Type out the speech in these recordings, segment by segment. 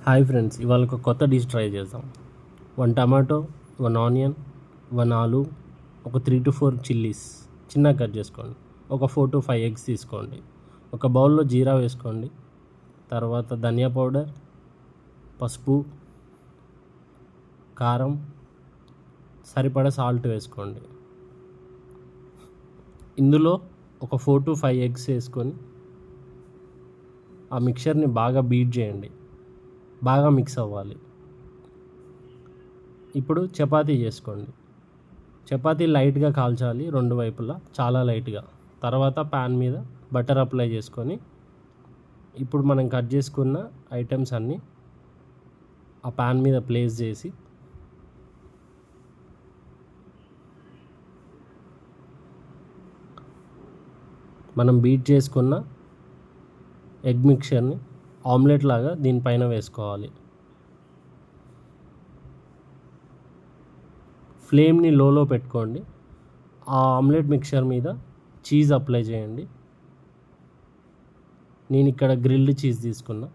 Hi friends, ఇవాళ ఒక కొత్త డిష్ ట్రై చేద్దాం. 1 టమాటో, 1 ఆనియన్, 1 ఆలు, ఒక 3 to 4 చిల్లీస్ చిన్నగా కట్ చేసుకోండి. ఒక 4 to 5 ఎగ్స్ తీసుకోండి. ఒక బౌల్లో జీరా వేసుకోండి. తర్వాత ధనియా పౌడర్, పసుపు, కారం, సరిపడా సాల్ట్ వేసుకోండి. ఇందులో ఒక 4 to 5 ఎగ్స్ వేసుకొని ఆ మిక్చర్ని బాగా బీట్ చేయండి. బాగా మిక్స్ అవ్వాలి. ఇప్పుడు చపాతీ చేసుకోండి. చపాతీ లైట్గా కాల్చాలి, రెండు వైపులా చాలా లైట్గా. తర్వాత ప్యాన్ మీద బటర్ అప్లై చేసుకొని ఇప్పుడు మనం కట్ చేసుకున్న ఐటమ్స్ అన్నీ ఆ ప్యాన్ మీద ప్లేస్ చేసి మనం బీట్ చేసుకున్న ఎగ్ మిక్చర్ని ఆమ్లెట్ లాగా దీనిపైన వేసుకోవాలి. ఫ్లేమ్ని లోలో పెట్టుకోండి. ఆ ఆమ్లెట్ మిక్చర్ మీద చీజ్ అప్లై చేయండి. నేను ఇక్కడ గ్రిల్డ్ చీజ్ తీసుకున్నా.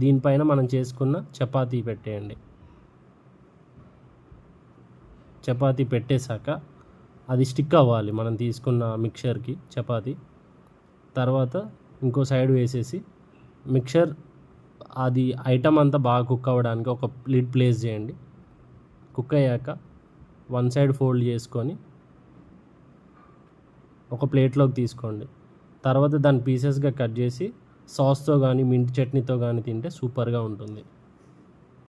దీనిపైన మనం చేసుకున్న చపాతీ పెట్టేయండి. చపాతీ పెట్టేశాక అది స్టిక్ అవ్వాలి మనం తీసుకున్న మిక్చర్కి చపాతీ. తర్వాత ఇంకో సైడ్ వేసేసి మిక్చర్ అది ఐటమ్ అంతా బాగా కుక్ అవ్వడానికి ఒక లిడ్ ప్లేస్ చేయండి. కుక్ అయ్యాక వన్ సైడ్ ఫోల్డ్ చేసుకొని ఒక ప్లేట్లోకి తీసుకోండి. తర్వాత దాన్ని పీసెస్గా కట్ చేసి సాస్తో కానీ మింట్ చట్నీతో కానీ తింటే సూపర్గా ఉంటుంది.